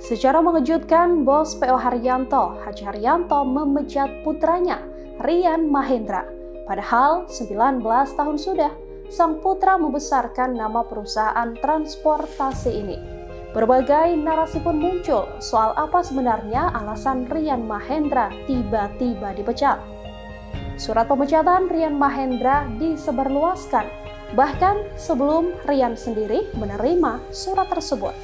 Secara mengejutkan, bos PO Haryanto, Haji Haryanto memecat putranya, Rian Mahendra. Padahal 19 tahun sudah, sang putra membesarkan nama perusahaan transportasi ini. Berbagai narasi pun muncul soal apa sebenarnya alasan Rian Mahendra tiba-tiba dipecat. Surat pemecatan Rian Mahendra disebarluaskan, bahkan sebelum Rian sendiri menerima surat tersebut.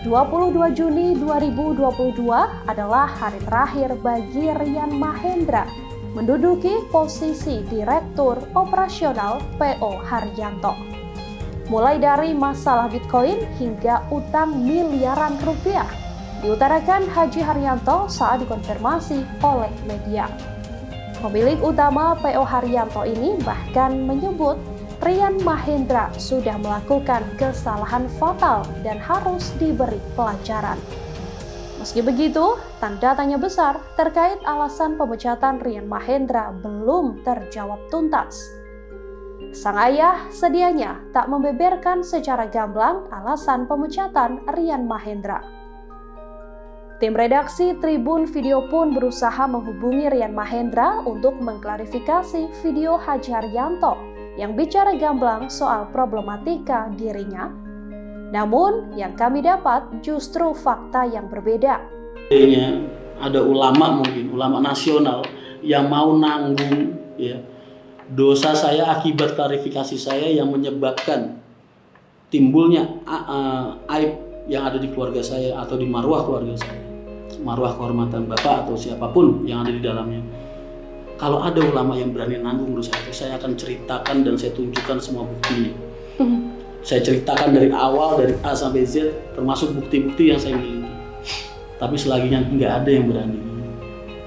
22 Juni 2022 adalah hari terakhir bagi Rian Mahendra menduduki posisi Direktur Operasional PO Haryanto. Mulai dari masalah Bitcoin hingga utang miliaran rupiah, diutarakan Haji Haryanto saat dikonfirmasi oleh media. Pemilik utama PO Haryanto ini bahkan menyebut Rian Mahendra sudah melakukan kesalahan fatal dan harus diberi pelajaran. Meski begitu, tanda tanya besar terkait alasan pemecatan Rian Mahendra belum terjawab tuntas. Sang ayah sedianya tak membeberkan secara gamblang alasan pemecatan Rian Mahendra. Tim redaksi Tribun Video pun berusaha menghubungi Rian Mahendra untuk mengklarifikasi video Haji Haryanto yang bicara gamblang soal problematika dirinya. Namun, yang kami dapat justru fakta yang berbeda. Ada ulama mungkin, ulama nasional yang mau nanggung ya, dosa saya akibat klarifikasi saya yang menyebabkan timbulnya aib yang ada di keluarga saya atau di marwah keluarga saya, marwah kehormatan bapak atau siapapun yang ada di dalamnya. Kalau ada ulama yang berani nanggung dosa itu, saya akan ceritakan dan saya tunjukkan semua buktinya. Saya ceritakan dari awal, dari A sampai Z, termasuk bukti-bukti yang saya miliki. Tapi selagi nggak ada yang berani,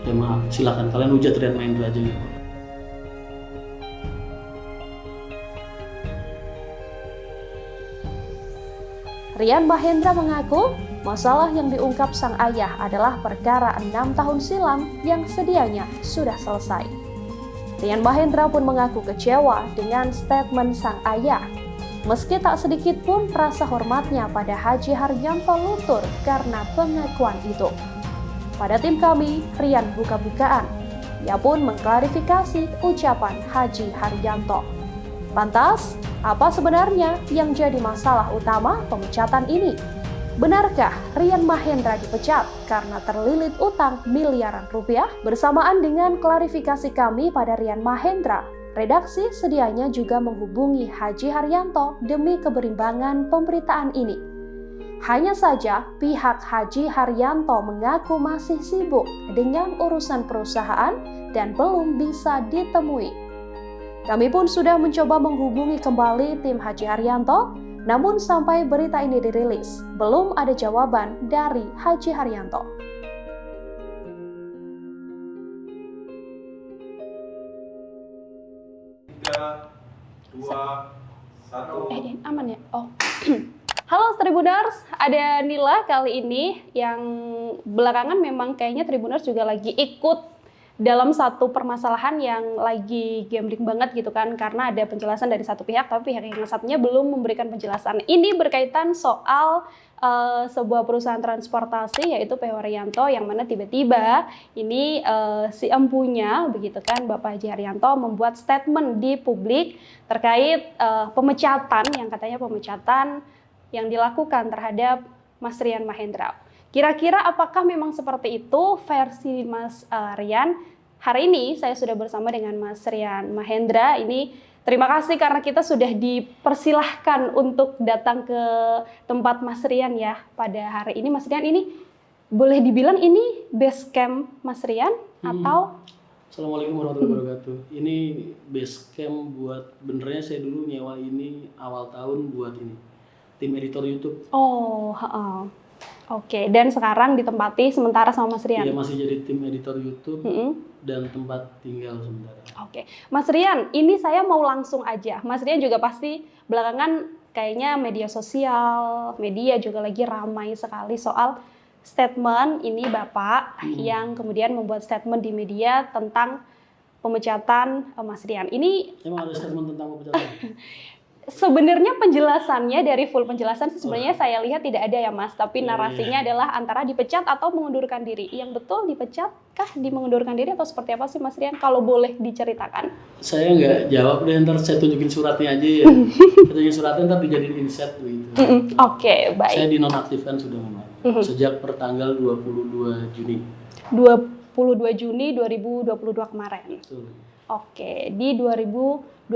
ya maaf, silakan kalian hujat Rian Mahendra aja gitu. Rian Mahendra mengaku masalah yang diungkap sang ayah adalah perkara 6 tahun silam yang sedianya sudah selesai. Rian Mahendra pun mengaku kecewa dengan statement sang ayah. Meski tak sedikit pun rasa hormatnya pada Haji Haryanto luntur karena pengakuan itu. Pada tim kami, Rian buka-bukaan. Ia pun mengklarifikasi ucapan Haji Haryanto. Lantas, apa sebenarnya yang jadi masalah utama pemecatan ini? Benarkah Rian Mahendra dipecat karena terlilit utang miliaran rupiah? Bersamaan dengan klarifikasi kami pada Rian Mahendra, redaksi sedianya juga menghubungi Haji Haryanto demi keberimbangan pemberitaan ini. Hanya saja pihak Haji Haryanto mengaku masih sibuk dengan urusan perusahaan dan belum bisa ditemui. Kami pun sudah mencoba menghubungi kembali tim Haji Haryanto, namun sampai berita ini dirilis, belum ada jawaban dari Haji Haryanto. Aman ya? Oh. Halo Tribuners, ada Nila kali ini yang belakangan memang kayaknya Tribuners juga lagi ikut dalam satu permasalahan yang lagi gambling banget gitu kan, karena ada penjelasan dari satu pihak tapi pihak yang satunya belum memberikan penjelasan. Ini berkaitan soal sebuah perusahaan transportasi yaitu PO Haryanto, yang mana tiba-tiba ini si empunya begitu kan, Bapak Haji Haryanto membuat statement di publik terkait pemecatan yang katanya pemecatan yang dilakukan terhadap Mas Rian Mahendra. Kira-kira apakah memang seperti itu versi Mas Rian? Hari ini saya sudah bersama dengan Mas Rian Mahendra. Ini terima kasih karena kita sudah dipersilahkan untuk datang ke tempat Mas Rian ya pada hari ini. Mas Rian, ini boleh dibilang ini base camp Mas Rian atau? Assalamualaikum warahmatullahi wabarakatuh. Ini base camp buat, benernya saya dulu nyewa ini awal tahun buat ini tim editor YouTube. Oh, Oke, dan sekarang ditempati sementara sama Mas Rian? Iya, masih jadi tim editor YouTube dan tempat tinggal sementara. Oke, Mas Rian, ini saya mau langsung aja. Mas Rian juga pasti belakangan kayaknya media sosial, media juga lagi ramai sekali soal statement ini Bapak yang kemudian membuat statement di media tentang pemecatan Mas Rian. Ini emang ada statement tentang pemecatan? Sebenarnya penjelasannya dari full penjelasan sih sebenarnya saya lihat tidak ada ya Mas, tapi narasinya adalah antara dipecat atau mengundurkan diri. Yang betul dipecat kah, mengundurkan diri atau seperti apa sih Mas Rian? Kalau boleh diceritakan. Saya nggak jawab deh, ntar saya tunjukin suratnya aja ya. Tunjukin suratnya ntar dijadiin inset begitu. Oke, baik. Saya dinonaktifkan sudah memang sejak pertanggal 22 Juni. 22 Juni 2022 kemarin. Betul. Oke, di 2022.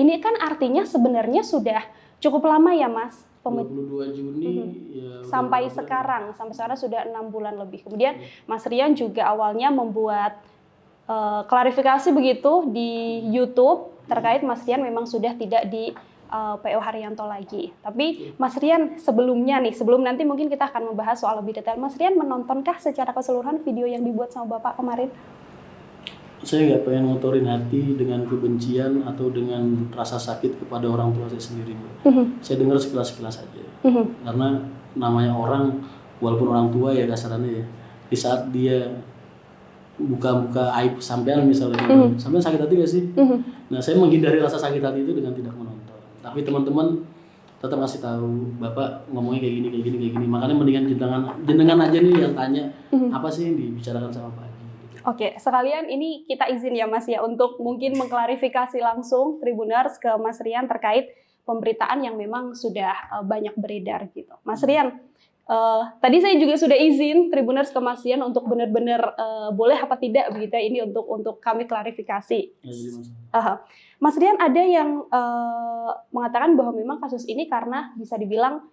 Ini kan artinya sebenarnya sudah cukup lama ya Mas? 22 Juni ya, sampai sekarang sudah 6 bulan lebih. Kemudian Mas Rian juga awalnya membuat klarifikasi begitu di YouTube terkait Mas Rian memang sudah tidak di PO Haryanto lagi. Tapi Mas Rian sebelum nanti mungkin kita akan membahas soal lebih detail. Mas Rian menontonkah secara keseluruhan video yang dibuat sama Bapak kemarin? Saya nggak pengen ngotorin hati dengan kebencian atau dengan rasa sakit kepada orang tua saya sendiri. Saya dengar sekilas-sekilas saja. Karena namanya orang, walaupun orang tua ya kasarannya ya, di saat dia buka-buka aib sampean misalnya, sampean sakit hati gak sih? Nah, saya menghindari rasa sakit hati itu dengan tidak menonton. Tapi teman-teman tetap ngasih tahu, Bapak ngomongnya kayak gini. Makanya mendingan jenengan aja nih yang tanya, apa sih yang dibicarakan sama Pak Haji. Oke, sekalian ini kita izin ya Mas ya untuk mungkin mengklarifikasi langsung Tribuners ke Mas Rian terkait pemberitaan yang memang sudah banyak beredar gitu. Mas Rian, tadi saya juga sudah izin Tribuners ke Mas Rian untuk benar-benar boleh apa tidak begitu ya, ini untuk kami klarifikasi. Mas Rian, ada yang mengatakan bahwa memang kasus ini karena bisa dibilang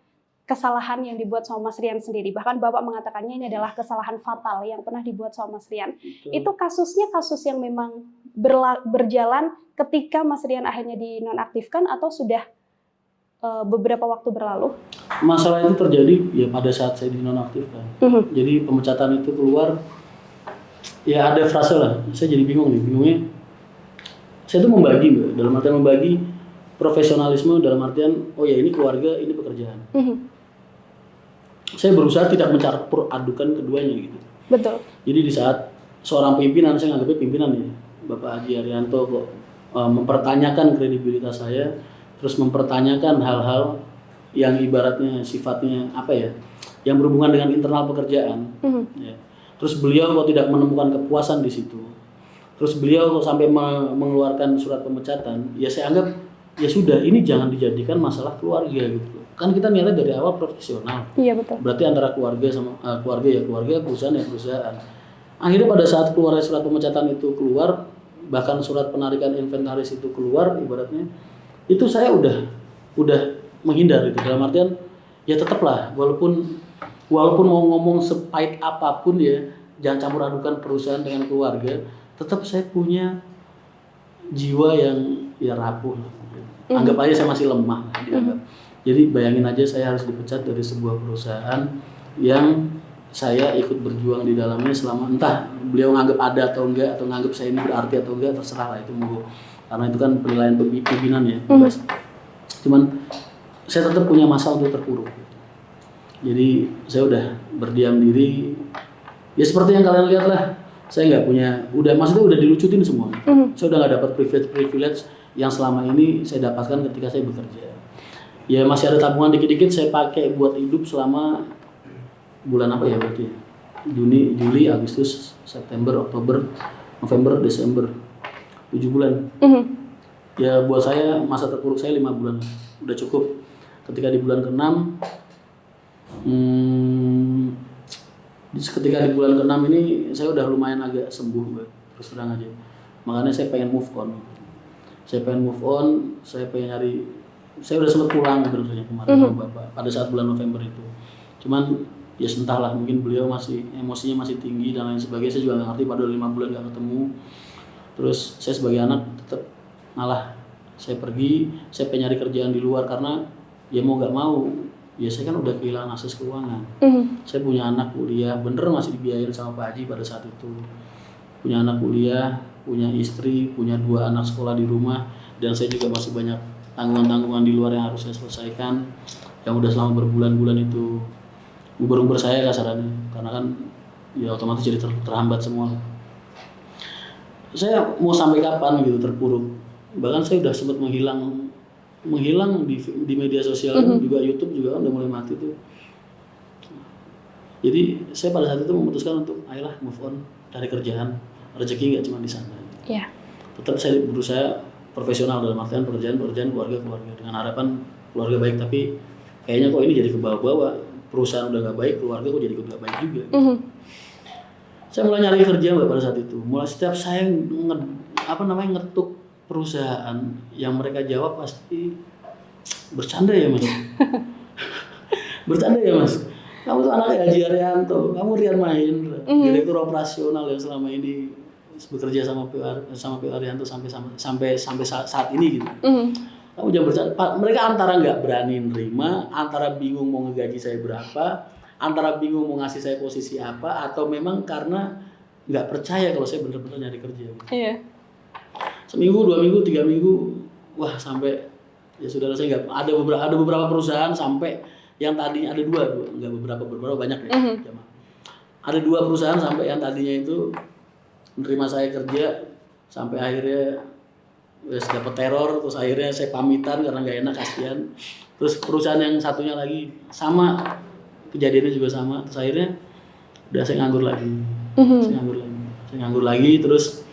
kesalahan yang dibuat sama Mas Rian sendiri. Bahkan Bapak mengatakannya ini adalah kesalahan fatal yang pernah dibuat sama Mas Rian. Itu kasusnya kasus yang memang berjalan ketika Mas Rian akhirnya dinonaktifkan atau sudah beberapa waktu berlalu? Masalah itu terjadi ya pada saat saya dinonaktifkan. Jadi pemecatan itu keluar, ya ada frase lah. Saya jadi bingung nih. Bingungnya, saya tuh membagi, Mbak. Dalam artian membagi profesionalisme dalam artian, oh ya ini keluarga, ini pekerjaan. Saya berusaha tidak mencampur adukan keduanya gitu. Betul. Jadi di saat seorang pimpinan, saya nganggapnya pimpinan ya, Bapak Haji Haryanto kok mempertanyakan kredibilitas saya, terus mempertanyakan hal-hal yang ibaratnya sifatnya apa ya, yang berhubungan dengan internal pekerjaan. Ya. Terus beliau kok tidak menemukan kepuasan di situ. Terus beliau kok sampai mengeluarkan surat pemecatan. Ya saya anggap ya sudah, ini jangan dijadikan masalah keluarga gitu. Kan kita niatnya dari awal profesional. Iya betul. Berarti antara keluarga sama keluarga, perusahaan ya perusahaan. Akhirnya pada saat keluar surat pemecatan itu keluar, bahkan surat penarikan inventaris itu keluar, ibaratnya itu saya udah menghindar gitu. Dalam artian ya tetaplah walaupun mau ngomong sepahit apapun ya, jangan campur adukan perusahaan dengan keluarga. Tetap saya punya jiwa yang ya rapuh. Anggap aja saya masih lemah dianggap. Jadi bayangin aja saya harus dipecat dari sebuah perusahaan yang saya ikut berjuang di dalamnya selama, entah beliau nganggap ada atau enggak, atau nganggap saya ini berarti atau enggak, terserah lah itu monggo. Karena itu kan penilaian pimpinan ya. Cuman saya tetap punya masa untuk terpuruk. Jadi saya udah berdiam diri. Ya seperti yang kalian lihat lah. Saya nggak punya, maksudnya udah dilucutin semua. Saya udah nggak dapat privilege yang selama ini saya dapatkan ketika saya bekerja. Ya masih ada tabungan dikit-dikit saya pakai buat hidup selama bulan apa ya berarti? Juni, Juli, Agustus, September, Oktober, November, Desember, 7 bulan. Ya buat saya masa terpuruk saya 5 bulan udah cukup. Ketika di bulan ke-6, ketika di bulan ke-6 ini saya udah lumayan agak sembuh, terus terang aja. Makanya saya pengen move on. Saya pengen nyari. Saya udah sempat pulang sebenarnya kemarin sama Bapak pada saat bulan November itu. Cuman ya entahlah, mungkin beliau masih emosinya masih tinggi dan lain sebagainya. Saya juga nggak ngerti, pada 5 bulan nggak ketemu. Terus saya sebagai anak tetap malah saya pergi, saya pengen nyari kerjaan di luar karena ya mau nggak mau ya saya kan udah kehilangan akses keuangan. Saya punya anak kuliah, bener masih dibiayain sama Pak Haji pada saat itu. Punya anak kuliah, punya istri, punya 2 anak sekolah di rumah, dan saya juga masih banyak tanggungan-tanggungan di luar yang harus saya selesaikan, yang udah selama berbulan-bulan itu ngubur saya kasarannya, karena kan ya otomatis jadi terhambat semua. Saya mau sampai kapan gitu terpuruk, bahkan saya udah sempat menghilang menghilang di media sosial juga YouTube juga kan udah mulai mati tuh. Jadi saya pada saat itu memutuskan untuk ayolah move on dari kerjaan, rezeki nggak cuma di sana. Iya. Tetap saya berusaha profesional dalam artian pekerjaan, keluarga dengan harapan keluarga baik, tapi kayaknya kok ini jadi ke bawah-bawah, perusahaan udah nggak baik, keluarga kok jadi nggak baik juga. Saya mulai nyari kerja Mbak pada saat itu. Mulai setiap saya ngetuk perusahaan, yang mereka jawab pasti bercanda ya Mas. Bercanda ya Mas. Kamu tuh anaknya Haji Haryanto, kamu Rian Mahendra, direktur operasional yang selama ini bekerja sama Pak Haryanto sampai saat ini gitu. Kamu jangan bercanda. Mereka antara nggak berani nerima, antara bingung mau ngegaji saya berapa, antara bingung mau ngasih saya posisi apa, atau memang karena nggak percaya kalau saya benar-benar nyari kerja. Iya. Seminggu, 2 minggu, 3 minggu, wah sampai ya saudara saya nggak ada beberapa perusahaan sampai yang tadinya ada dua nggak beberapa banyak ya. Ada 2 perusahaan sampai yang tadinya itu menerima saya kerja sampai akhirnya dapat teror, terus akhirnya saya pamitan karena nggak enak, kasihan. Terus perusahaan yang satunya lagi sama kejadiannya juga sama, terus akhirnya udah saya nganggur lagi. Terus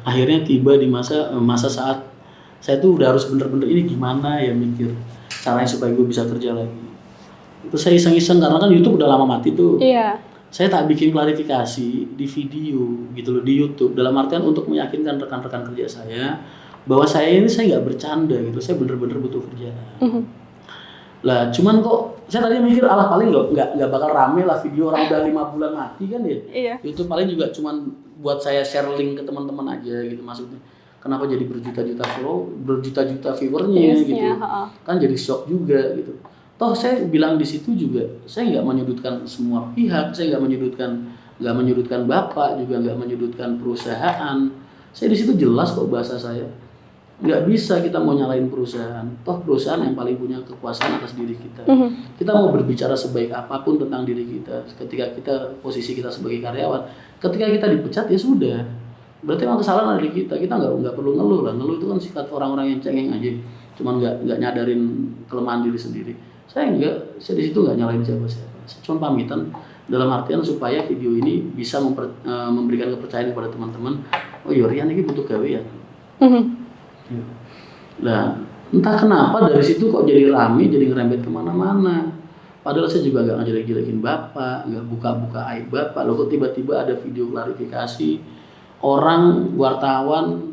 akhirnya tiba di masa saat saya tuh udah harus bener-bener ini gimana ya, mikir caranya supaya gue bisa kerja lagi. Terus saya iseng-iseng karena kan YouTube udah lama mati tuh. Iya. Saya tak bikin klarifikasi di video gitu loh di YouTube, dalam artian untuk meyakinkan rekan-rekan kerja saya bahwa saya nggak bercanda gitu, saya bener-bener butuh kerjaan. Lah cuman kok saya tadi mikir alah paling nggak bakal rame lah video orang udah 5 bulan mati kan ya. Iya. YouTube paling juga cuman buat saya share link ke teman-teman aja gitu, maksudnya kenapa jadi berjuta-juta viewernya gitu. Kan jadi shock juga gitu. Toh saya bilang di situ juga saya nggak menyudutkan semua pihak, saya nggak menyudutkan bapak, juga nggak menyudutkan perusahaan. Saya di situ jelas kok bahasa saya. Nggak bisa kita mau nyalain perusahaan. Toh perusahaan yang paling punya kekuasaan atas diri kita. Kita mau berbicara sebaik apapun tentang diri kita, ketika posisi kita sebagai karyawan, ketika kita dipecat ya sudah. Berarti memang kesalahan dari kita. Kita nggak perlu ngeluh lah. Ngeluh itu kan sifat orang-orang yang cengeng aja. Cuman nggak nyadarin kelemahan diri sendiri. Saya di situ nggak nyalain siapa-siapa. Saya cuma pamitan dalam artian supaya video ini bisa memberikan kepercayaan kepada teman-teman. Oh Rian ini butuh gawe ya. Nah, entah kenapa dari situ kok jadi rame, jadi ngerembet kemana-mana. Padahal saya juga nggak ngejelek-jelekin bapak, nggak buka-buka aib bapak. Loh kok tiba-tiba ada video klarifikasi, orang wartawan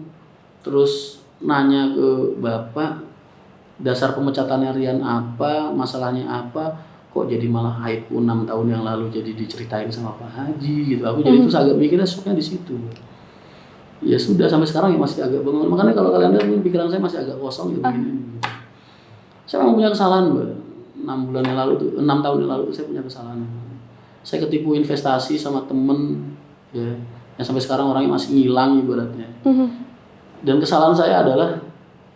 terus nanya ke bapak, dasar pemecatannya Rian apa, masalahnya apa, kok jadi malah aibku 6 tahun yang lalu jadi diceritain sama Pak Haji gitu. Aku jadi terus agak mikirnya shocknya di situ. Ya sudah sampai sekarang ya masih agak bengong. Makanya kalau kalian lihat pikiran saya masih agak kosong ya begini. Saya memang punya kesalahan, Mbak. 6 tahun yang lalu saya punya kesalahan. Saya ketipu investasi sama temen ya, yang sampai sekarang orangnya masih ngilang ibaratnya. Dan kesalahan saya adalah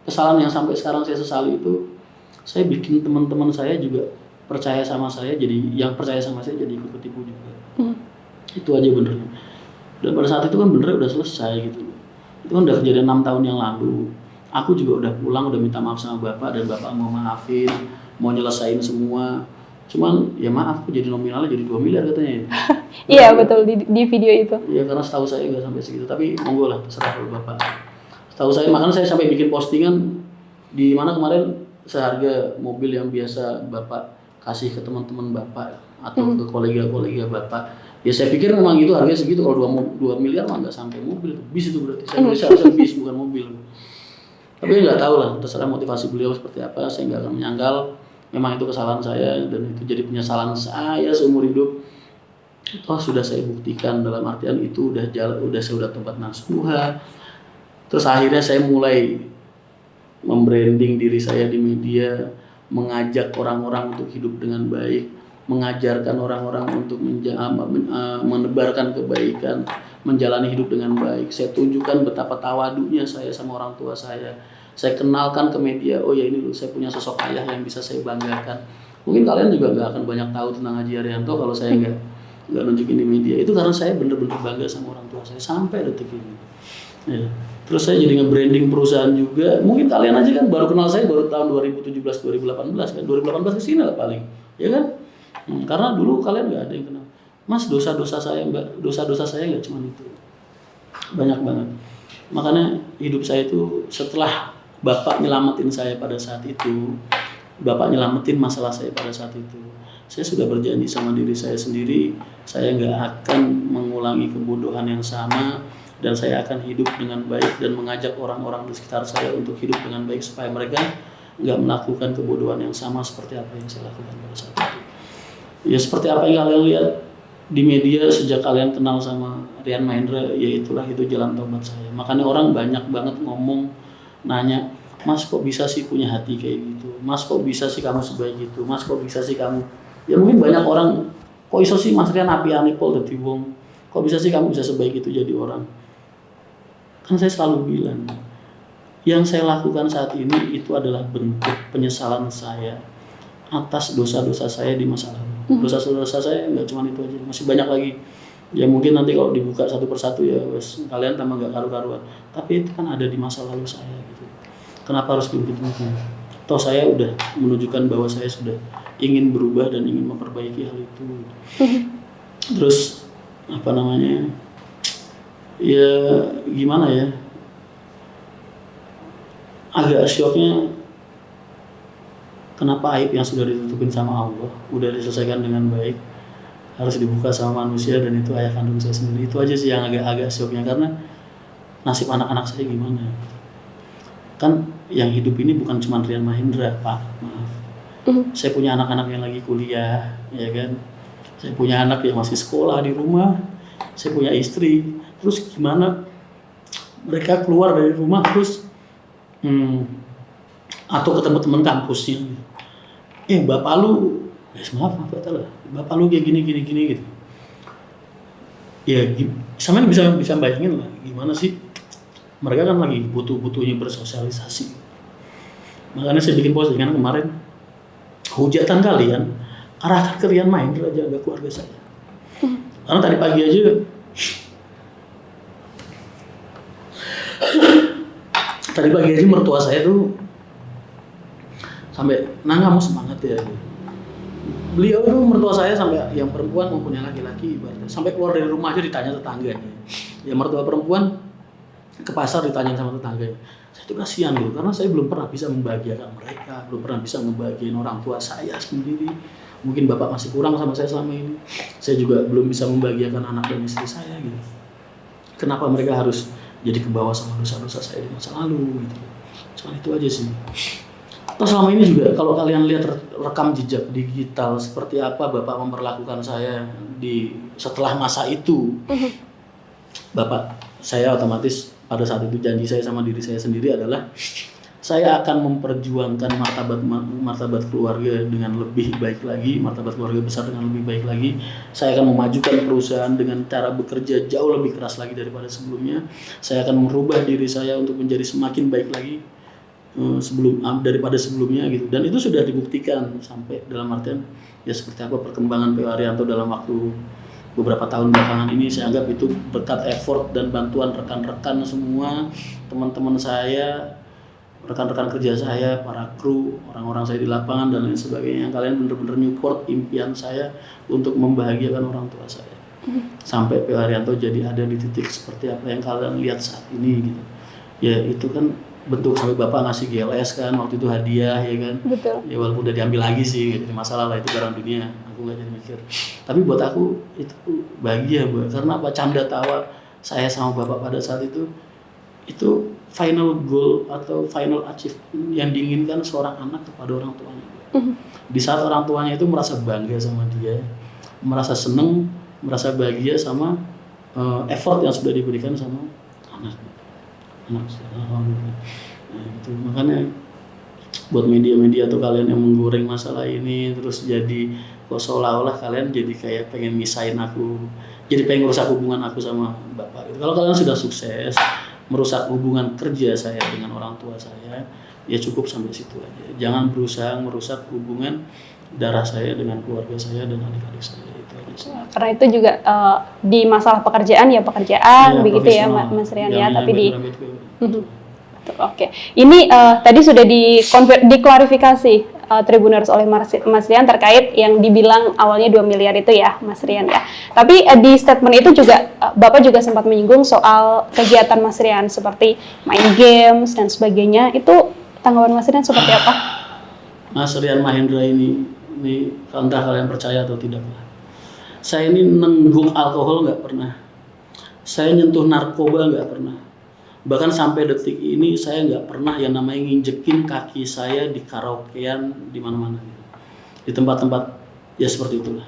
kesalahan yang sampai sekarang saya sesali itu, saya bikin teman-teman saya juga percaya sama saya, jadi yang percaya sama saya jadi ikut ketipu juga. Itu aja benernya. Dan pada saat itu kan benernya udah selesai gitu. Itu kan udah kejadian 6 tahun yang lalu. Aku juga udah pulang, udah minta maaf sama bapak, dan bapak mau maafin, mau nyelesain semua. Cuman ya maaf, aku jadi nominalnya jadi 2 miliar katanya ya. Iya betul di video itu. Iya karena setahu saya nggak sampai segitu, tapi monggo lah terserah kalau bapak. Setahu saya, makanya saya sampai bikin postingan di mana kemarin seharga mobil yang biasa bapak kasih ke teman-teman bapak atau ke kolega-kolega bapak. Ya saya pikir memang itu harganya segitu, kalau 2 miliar mah nggak sampai mobil, bis itu berarti. Saya nulis harusnya bis bukan mobil. Tapi nggak tahu lah, terserah motivasi beliau seperti apa, saya nggak akan menyangkal. Memang itu kesalahan saya dan itu jadi penyesalan saya seumur hidup. Toh sudah saya buktikan, dalam artian itu sudah tempat nasuha. Terus akhirnya saya mulai membranding diri saya di media, mengajak orang-orang untuk hidup dengan baik, mengajarkan orang-orang untuk menebarkan kebaikan, menjalani hidup dengan baik. Saya tunjukkan betapa tawadunya saya sama orang tua saya. Saya kenalkan ke media, oh ya ini loh, saya punya sosok ayah yang bisa saya banggakan. Mungkin kalian juga nggak akan banyak tahu tentang Haji Haryanto kalau saya nggak nunjukin di media. Itu karena saya benar-benar bangga sama orang tua saya sampai detik ini. Ya. Terus saya jadi nge-branding perusahaan juga. Mungkin kalian aja kan baru kenal saya baru tahun 2017 2018 kan. 2018 ke sini lah paling. Ya kan? Karena dulu kalian nggak ada yang kenal. Mas, dosa-dosa saya Mbak, dosa-dosa saya nggak cuma itu. Banyak banget. Makanya hidup saya itu setelah Bapak nyelamatin saya pada saat itu, Bapak nyelamatin masalah saya pada saat itu, saya sudah berjanji sama diri saya sendiri, saya nggak akan mengulangi kebodohan yang sama, dan saya akan hidup dengan baik dan mengajak orang-orang di sekitar saya untuk hidup dengan baik supaya mereka nggak melakukan kebodohan yang sama seperti apa yang saya lakukan pada saat itu. Ya seperti apa yang kalian lihat di media sejak kalian kenal sama Rian Mahendra, ya itulah itu jalan tobat saya. Makanya orang banyak banget ngomong, nanya, Mas kok bisa sih punya hati kayak gitu? Mas kok bisa sih kamu sebaik gitu? Mas kok bisa sih kamu? Ya mungkin banyak orang, kok iso sih Mas Rian api anipol dadi wong? Kok bisa sih kamu bisa sebaik itu jadi orang? Kan saya selalu bilang, yang saya lakukan saat ini itu adalah bentuk penyesalan saya atas dosa-dosa saya di masa lalu. Dosa-dosa saya nggak cuma itu aja, masih banyak lagi. Ya mungkin nanti kalau dibuka satu persatu ya wes, kalian tambah nggak karu-karuan. Tapi itu kan ada di masa lalu saya gitu. Kenapa harus begitu? Toh saya udah menunjukkan bahwa saya sudah ingin berubah dan ingin memperbaiki hal itu. Terus apa namanya? Ya gimana ya? Agak syoknya, kenapa aib yang sudah ditutupin sama Allah, udah diselesaikan dengan baik, harus dibuka sama manusia, dan itu ayah kandung saya sendiri. Itu aja sih yang agak syoknya, karena nasib anak-anak saya gimana? Kan yang hidup ini bukan cuma Rian Mahendra, Pak, maaf. Saya punya anak-anak yang lagi kuliah, ya kan? Saya punya anak yang masih sekolah di rumah, saya punya istri. Terus gimana mereka keluar dari rumah terus atau ketemu teman kampusnya, bapak lu, maaf lah, bapak lu kayak gini gitu. Ya, sama bisa bayangin lah, gimana sih? Mereka kan lagi butuh-butuhnya bersosialisasi. Makanya saya bikin postingan kemarin, hujatan kalian arahkan ke Rian Mahendra, jaga keluarga saya. Karena tadi pagi aja mertua saya tuh sampai, kamu semangat ya. Beliau tuh mertua saya sampai yang perempuan maupun yang laki-laki, ibaratnya sampai keluar dari rumah aja ditanya tetangganya. Ya mertua perempuan ke pasar ditanya sama tetangganya. Saya tuh kasihan loh, karena saya belum pernah bisa membahagiakan mereka, belum pernah bisa membahagiakan orang tua saya sendiri. Mungkin bapak masih kurang sama saya selama ini. Saya juga belum bisa membahagiakan anak dan istri saya gitu. Kenapa mereka harus jadi kebawa sama dosa-dosa saya di masa lalu gitu. Cuma itu aja sih. Terus selama ini juga kalau kalian lihat rekam jejak digital seperti apa bapak memperlakukan saya setelah masa itu, bapak saya otomatis pada saat itu janji saya sama diri saya sendiri adalah saya akan memperjuangkan martabat keluarga dengan lebih baik lagi, martabat keluarga besar dengan lebih baik lagi. Saya akan memajukan perusahaan dengan cara bekerja jauh lebih keras lagi daripada sebelumnya. Saya akan merubah diri saya untuk menjadi semakin baik lagi daripada sebelumnya gitu. Dan itu sudah dibuktikan sampai dalam artian ya seperti apa perkembangan P.O. Haryanto dalam waktu beberapa tahun belakangan ini. Saya anggap itu berkat effort dan bantuan rekan-rekan semua, teman-teman saya, rekan-rekan kerja saya, para kru, orang-orang saya di lapangan dan lain sebagainya, yang kalian benar-benar support impian saya untuk membahagiakan orang tua saya. Sampai P.O. Haryanto jadi ada di titik seperti apa yang kalian lihat saat ini gitu. Ya itu kan bentuk sampai bapak ngasih GLS kan waktu itu hadiah, ya kan. Betul. Ya walaupun udah diambil lagi sih, jadi masalah lah, itu barang dunia, aku nggak jadi mikir. Tapi buat aku itu bahagia karena apa, canda tawa saya sama bapak pada saat itu final goal atau final achievement yang diinginkan seorang anak kepada orang tuanya. Di saat orang tuanya itu merasa bangga sama dia, merasa seneng, merasa bahagia sama effort yang sudah diberikan sama anak. Nah, itu makanya buat media-media tuh kalian yang menggoreng masalah ini terus jadi kok seolah-olah kalian jadi kayak pengen misahin aku, jadi pengen merusak hubungan aku sama bapak. Kalau kalian sudah sukses merusak hubungan kerja saya dengan orang tua saya, ya cukup sampai situ aja. Jangan berusaha merusak hubungan darah saya dengan keluarga saya dan adik-adik saya, itu aja sih. Karena itu juga di masalah pekerjaan ya pekerjaan begitu ya Mas Rian ya, tapi di Oke. Ini tadi sudah diklarifikasi Tribuners oleh Mas Rian terkait yang dibilang awalnya 2 miliar itu ya Mas Rian ya. Tapi di statement itu juga Bapak juga sempat menyinggung soal kegiatan Mas Rian seperti main games dan sebagainya. Itu tanggapan Mas Rian seperti apa? Mas Rian Mahendra ini entah kalian percaya atau tidak, saya ini nengguk alkohol nggak pernah, saya nyentuh narkoba nggak pernah, bahkan sampai detik ini saya nggak pernah yang namanya nginjekin kaki saya di karaokean di mana-mana, di tempat-tempat ya seperti itulah.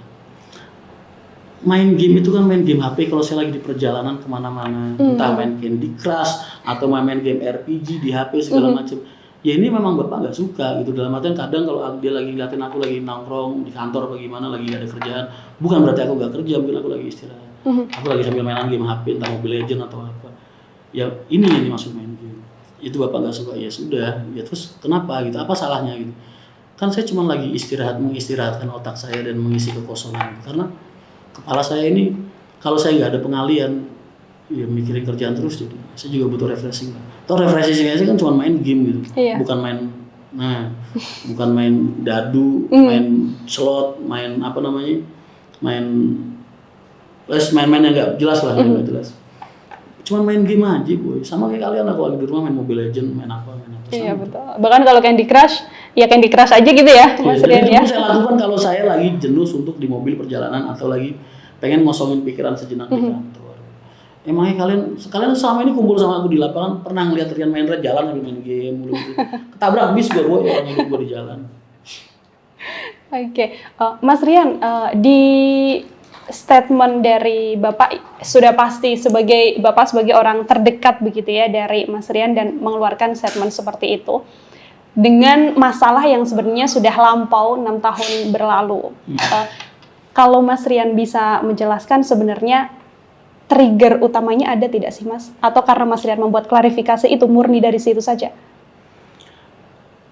Main game itu kan main game HP kalau saya lagi di perjalanan kemana-mana, entah main Candy Crush atau main game RPG di HP segala macam. Ya ini memang Bapak nggak suka gitu, dalam artian kadang kalau dia lagi ngeliatin aku lagi nongkrong di kantor bagaimana lagi gak ada kerjaan, bukan berarti aku nggak kerja, mungkin aku lagi istirahat, aku lagi sambil mainan game HP entah Mobile Legends atau apa, ya ini yang dimaksud main game, itu Bapak nggak suka, ya sudah, ya terus kenapa gitu, apa salahnya gitu, kan saya cuma lagi mengistirahatkan otak saya dan mengisi kekosongan, karena kepala saya ini kalau saya nggak ada pengalian ya mikirin kerjaan terus, jadi saya juga butuh refreshing. Toh refreshing saya kan cuma main game gitu, bukan bukan main dadu, main slot, main apa namanya, main yang nggak jelas lah, nggak jelas. Cuma main game aja boy, sama kayak kalian lah kalau lagi di rumah main Mobile Legends, main apa. Iya betul. Bahkan kalau Candy Crush, ya Candy Crush aja gitu ya, Mas Rian ya. Itu saya lakukan kalau saya lagi jenuh suntuk di mobil perjalanan atau lagi pengen ngosongin pikiran sejenak di kantor. Emangnya kalian selama ini kumpul sama aku di lapangan pernah ngeliat Rian Mahendra jalan sambil main game mulu gitu. Ketabrak bis gue orang hidup gue di jalan. Oke. Mas Rian, di statement dari Bapak sudah pasti Bapak sebagai orang terdekat begitu ya dari Mas Rian dan mengeluarkan statement seperti itu dengan masalah yang sebenarnya sudah lampau 6 tahun berlalu. Kalau Mas Rian bisa menjelaskan sebenarnya trigger utamanya ada tidak sih Mas? Atau karena Mas Rian membuat klarifikasi itu murni dari situ saja?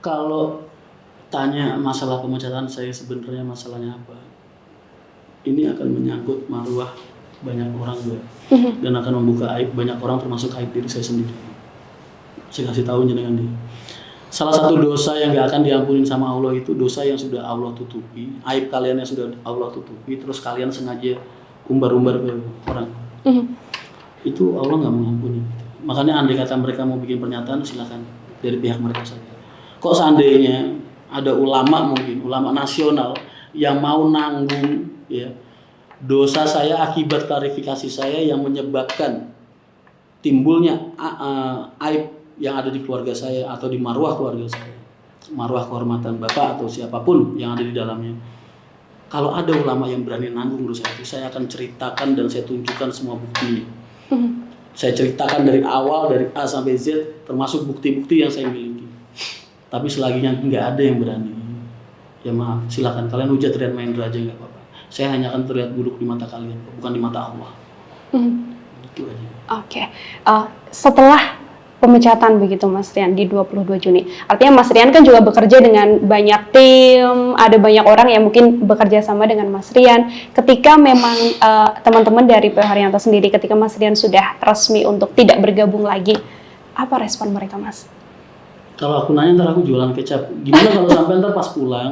Kalau tanya masalah pemecatan saya sebenarnya masalahnya apa? Ini akan menyangkut marwah banyak orang juga, dan akan membuka aib banyak orang termasuk aib diri saya sendiri. Saya kasih tahu dengan dia. Salah satu dosa yang gak akan diampunin sama Allah itu dosa yang sudah Allah tutupi, aib kalian yang sudah Allah tutupi, terus kalian sengaja umbar-umbar ke orang. Itu Allah nggak mengampuni. Makanya andai kata mereka mau bikin pernyataan silakan dari pihak mereka saja. Kok seandainya ada ulama nasional yang mau nanggung ya dosa saya akibat klarifikasi saya yang menyebabkan timbulnya aib yang ada di keluarga saya atau di marwah keluarga saya, marwah kehormatan Bapak atau siapapun yang ada di dalamnya. Kalau ada ulama yang berani nanggung dosa itu, saya akan ceritakan dan saya tunjukkan semua buktinya. Saya ceritakan dari awal, dari A sampai Z, termasuk bukti-bukti yang saya miliki. Tapi selaginya nggak ada yang berani, ya maaf, silakan kalian hujat Rian Mahendra aja nggak apa-apa. Saya hanya akan terlihat buruk di mata kalian, bukan di mata Allah. Itu aja. Oke. Setelah pemecatan begitu Mas Rian di 22 Juni. Artinya Mas Rian kan juga bekerja dengan banyak tim, ada banyak orang yang mungkin bekerja sama dengan Mas Rian. Ketika memang teman-teman dari PO Haryanto sendiri, ketika Mas Rian sudah resmi untuk tidak bergabung lagi, apa respon mereka Mas? Kalau aku nanya ntar aku jualan kecap. Gimana kalau sampai ntar pas pulang,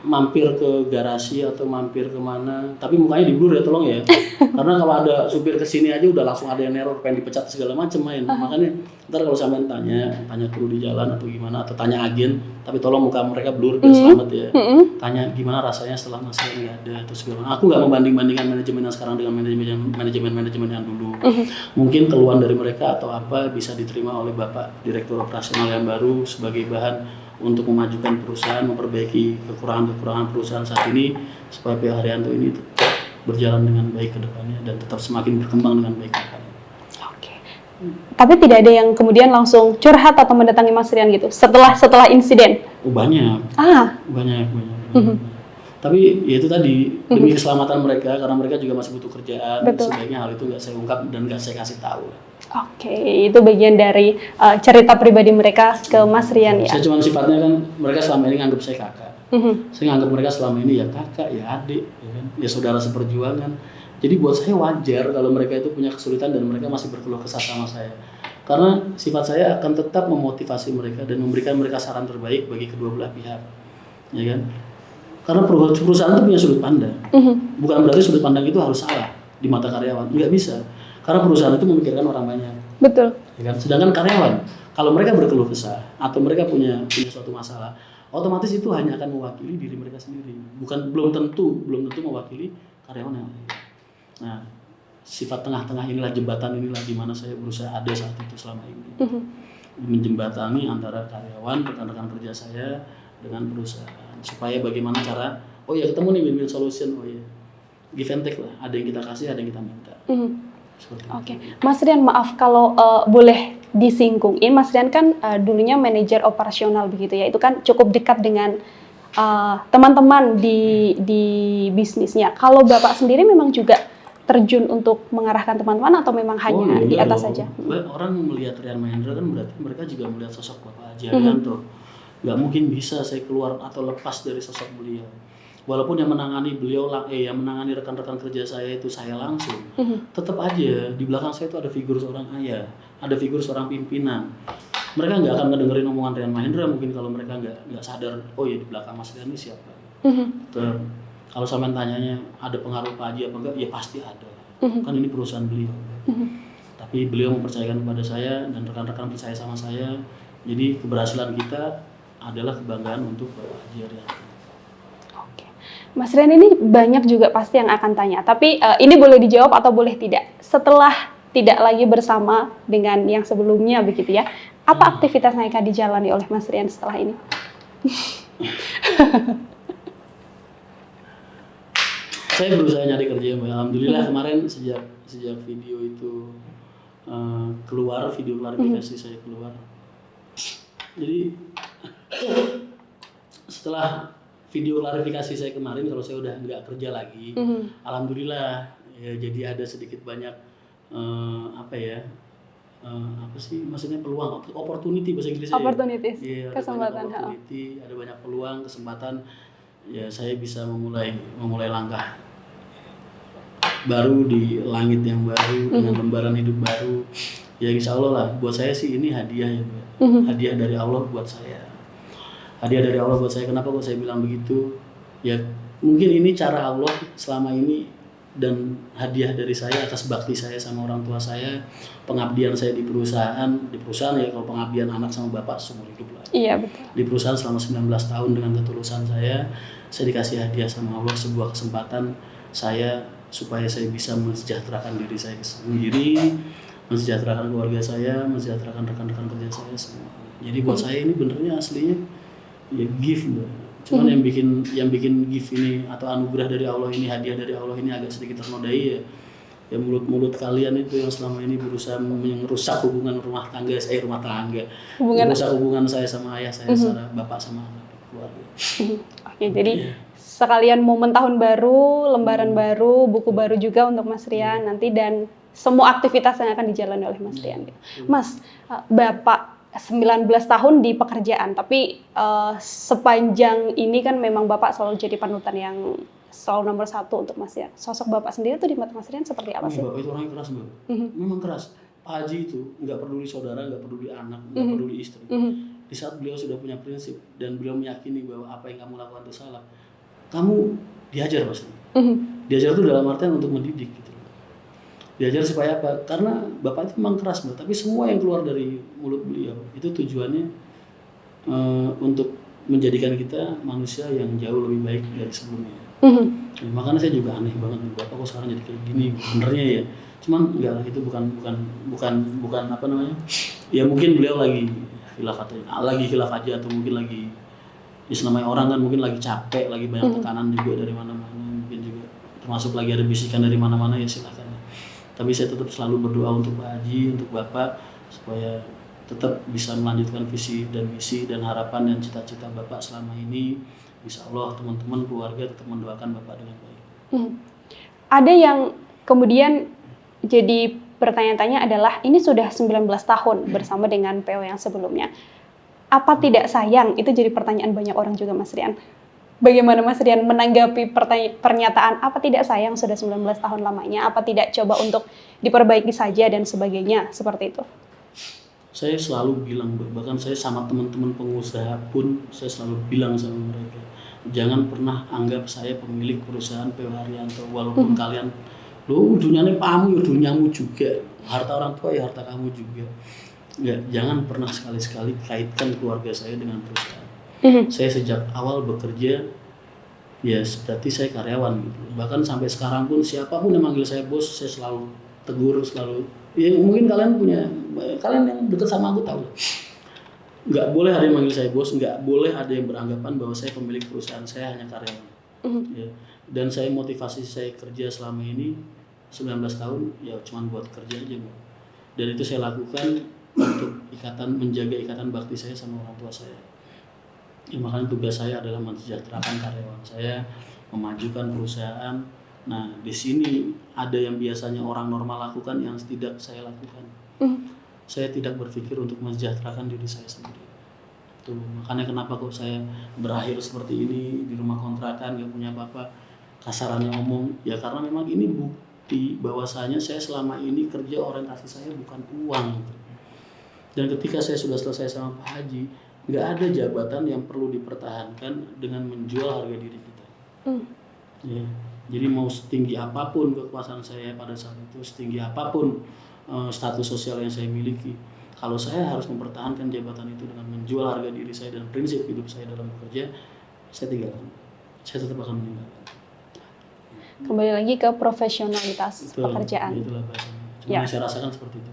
mampir ke garasi atau mampir kemana, tapi mukanya diblur ya tolong ya. Karena kalau ada supir kesini aja udah langsung ada yang neror, pengen dipecat segala macem main. Makanya ntar kalau sampean tanya kru di jalan atau gimana, atau tanya agen, tapi tolong muka mereka blur biar selamat ya. Tanya gimana rasanya setelah Mas Rian nggak ada atau segala macam. Aku nggak membanding-bandingkan manajemen yang sekarang dengan manajemen yang dulu. Mungkin keluhan dari mereka atau apa bisa diterima oleh Bapak Direktur Operasional yang baru sebagai bahan untuk memajukan perusahaan, memperbaiki kekurangan-kekurangan perusahaan saat ini supaya PO Haryanto ini tetap berjalan dengan baik ke depannya dan tetap semakin berkembang dengan baik ke depannya. Oke. Tapi tidak ada yang kemudian langsung curhat atau mendatangi Mas Rian gitu setelah insiden? Oh, banyak. Banyak. Tapi ya itu tadi demi keselamatan mereka, karena mereka juga masih butuh kerjaan. Betul. Sebaiknya hal itu nggak saya ungkap dan nggak saya kasih tahu. Oke, itu bagian dari cerita pribadi mereka ke Mas Rian ya. Saya cuma sifatnya kan mereka selama ini nganggap saya kakak. Saya nganggap mereka selama ini ya kakak, ya adik, ya kan, ya saudara seperjuangan. Jadi buat saya wajar kalau mereka itu punya kesulitan dan mereka masih berkeluh kesah sama saya. Karena sifat saya akan tetap memotivasi mereka dan memberikan mereka saran terbaik bagi kedua belah pihak, ya kan? Karena perusahaan itu punya sudut pandang. Bukan berarti sudut pandang itu harus salah di mata karyawan. Nggak bisa. Karena perusahaan itu memikirkan orang banyak. Betul. Ya kan? Sedangkan karyawan, kalau mereka berkeluh kesah atau mereka punya suatu masalah, otomatis itu hanya akan mewakili diri mereka sendiri. Belum tentu mewakili karyawan yang lain. Nah, sifat tengah-tengah inilah, jembatan inilah di mana saya berusaha ada saat itu selama ini. Menjembatani antara karyawan, rekan-rekan kerja saya dengan perusahaan. Supaya bagaimana cara, oh ya ketemu nih win-win solution, oh ya give and take lah, ada yang kita kasih, ada yang kita minta. Oke. Mas Rian, maaf kalau boleh disingkungin, Mas Rian kan dulunya manajer operasional begitu ya, itu kan cukup dekat dengan teman-teman di bisnisnya. Kalau Bapak sendiri memang juga terjun untuk mengarahkan teman-teman atau memang hanya di atas saja? Orang melihat Rian Mahendra kan berarti mereka juga melihat sosok Bapak Haji Haryanto. Nggak mungkin bisa saya keluar atau lepas dari sosok beliau. Walaupun yang menangani yang menangani rekan-rekan kerja saya itu saya langsung, tetap aja di belakang saya itu ada figur seorang ayah, ada figur seorang pimpinan. Mereka nggak akan ngedengerin omongan Rian Mahendra mungkin kalau mereka nggak sadar, oh ya di belakang Mas Rian ini siapa. Kalau sampean tanyanya ada pengaruh Pak Haji apa enggak, ya pasti ada. Kan ini perusahaan beliau. Tapi beliau mempercayakan kepada saya dan rekan-rekan percaya sama saya. Jadi keberhasilan kita adalah kebanggaan untuk Bapak Haji Haryanto. Oke. Mas Rian, ini banyak juga pasti yang akan tanya, tapi ini boleh dijawab atau boleh tidak. Setelah tidak lagi bersama dengan yang sebelumnya begitu ya, apa aktivitas yang akan dijalani oleh Mas Rian setelah ini? Saya berusaha nyari kerja, Mbak. Alhamdulillah kemarin sejak video itu keluar, video klarifikasi saya keluar. Jadi setelah video klarifikasi saya kemarin, kalau saya udah nggak kerja lagi, alhamdulillah ya, jadi ada sedikit banyak maksudnya peluang, opportunity bahasa Inggrisnya. Opportunities, ya, kesempatan. Ada banyak peluang, kesempatan. Ya saya bisa memulai langkah baru di langit yang baru dengan lembaran hidup baru. Ya insya Allah lah, buat saya sih ini hadiah ya, hadiah dari Allah buat saya. Hadiah dari Allah buat saya. Kenapa kok saya bilang begitu? Ya mungkin ini cara Allah selama ini dan hadiah dari saya atas bakti saya sama orang tua saya, pengabdian saya di perusahaan ya, kalau pengabdian anak sama bapak seumur hidup lah. Iya betul. Di perusahaan selama 19 tahun dengan ketulusan saya dikasih hadiah sama Allah sebuah kesempatan saya supaya saya bisa mensejahterakan diri saya sendiri, mensejahterakan keluarga saya, mensejahterakan rekan-rekan kerja saya semua. Jadi buat saya ini benernya aslinya ya gift, Mbak. Cuman yang bikin gift ini atau anugerah dari Allah ini, hadiah dari Allah ini agak sedikit ternodai ya mulut-mulut kalian itu yang selama ini berusaha merusak hubungan rumah tangga, merusak hubungan saya sama ayah saya, secara bapak sama anak keluarga. Oke, jadi sekalian momen tahun baru, lembaran baru, buku baru juga untuk Mas Rian nanti, dan semua aktivitas yang akan dijalani oleh Mas Rian. Mas, Bapak 19 tahun di pekerjaan, tapi sepanjang ini kan memang Bapak selalu jadi panutan yang selalu nomor satu untuk Mas Rian. Sosok Bapak sendiri tuh di mata Mas Rian seperti apa sih? Bapak itu orangnya keras, Mbak. Memang keras. Pak Haji itu nggak peduli saudara, nggak peduli anak, nggak peduli istri. Di saat beliau sudah punya prinsip dan beliau meyakini bahwa apa yang kamu lakukan itu salah, kamu diajar pasti. Diajar itu dalam artian untuk mendidik gitu. Diajar supaya apa? Karena Bapak itu memang keras, Mbak. Tapi semua yang keluar dari mulut beliau itu tujuannya untuk menjadikan kita manusia yang jauh lebih baik dari sebelumnya. Makanya saya juga aneh banget, Bapak kok sekarang jadi kayak gini, benernya ya. Cuman enggak lah, itu bukan apa namanya? Ya mungkin beliau lagi khilaf aja, atau mungkin lagi namanya orang kan mungkin lagi capek, lagi banyak tekanan juga dari mana-mana, mungkin juga termasuk lagi ada bisikan dari mana-mana, ya silakan. Tapi saya tetap selalu berdoa untuk Pak Haji, untuk Bapak, supaya tetap bisa melanjutkan visi dan misi dan harapan dan cita-cita Bapak selama ini insya Allah teman-teman keluarga tetap mendoakan Bapak dengan baik. Ada yang kemudian jadi bertanya-tanya adalah ini sudah 19 tahun bersama dengan PO yang sebelumnya. Apa tidak sayang? Itu jadi pertanyaan banyak orang juga, Mas Rian. Bagaimana Mas Rian menanggapi pernyataan apa tidak sayang sudah 19 tahun lamanya? Apa tidak coba untuk diperbaiki saja dan sebagainya seperti itu? Saya selalu bilang, bahkan saya sama teman-teman pengusaha pun saya selalu bilang sama mereka, jangan pernah anggap saya pemilik perusahaan PO Haryanto, walaupun kalian lo dunianya pamu ya duniamu juga, harta orang tua ya harta kamu juga. Jangan pernah sekali-sekali kaitkan keluarga saya dengan perusahaan. Saya sejak awal bekerja ya berarti saya karyawan gitu. Bahkan sampai sekarang pun siapapun yang manggil saya bos, saya selalu tegur, selalu. Ya mungkin kalian yang dekat sama aku tahu. Nggak boleh ada yang manggil saya bos, nggak boleh ada yang beranggapan bahwa saya pemilik perusahaan, saya hanya karyawan. Ya. Dan saya motivasi saya kerja selama ini 19 tahun ya cuma buat kerja aja. Dan itu saya lakukan untuk menjaga ikatan bakti saya sama orang tua saya. Ya, makanya tugas saya adalah mensejahterakan karyawan saya, memajukan perusahaan. Nah, di sini ada yang biasanya orang normal lakukan yang tidak saya lakukan. Saya tidak berpikir untuk mensejahterakan diri saya sendiri. Tuh, makanya kenapa kok saya berakhir seperti ini di rumah kontrakan, gak punya apa-apa. Kasarannya ngomong, ya karena memang ini bukti bahwasanya saya selama ini kerja orientasi saya bukan uang. Dan ketika saya sudah selesai sama Pak Haji, nggak ada jabatan yang perlu dipertahankan dengan menjual harga diri kita. Ya, jadi mau setinggi apapun kekuasaan saya pada saat itu, setinggi apapun status sosial yang saya miliki, kalau saya harus mempertahankan jabatan itu dengan menjual harga diri saya dan prinsip hidup saya dalam bekerja, saya tinggalkan. Saya tetap akan meninggalkan. Kembali lagi ke profesionalitas pekerjaan. Itulah bahasanya. Cuma saya rasakan seperti itu.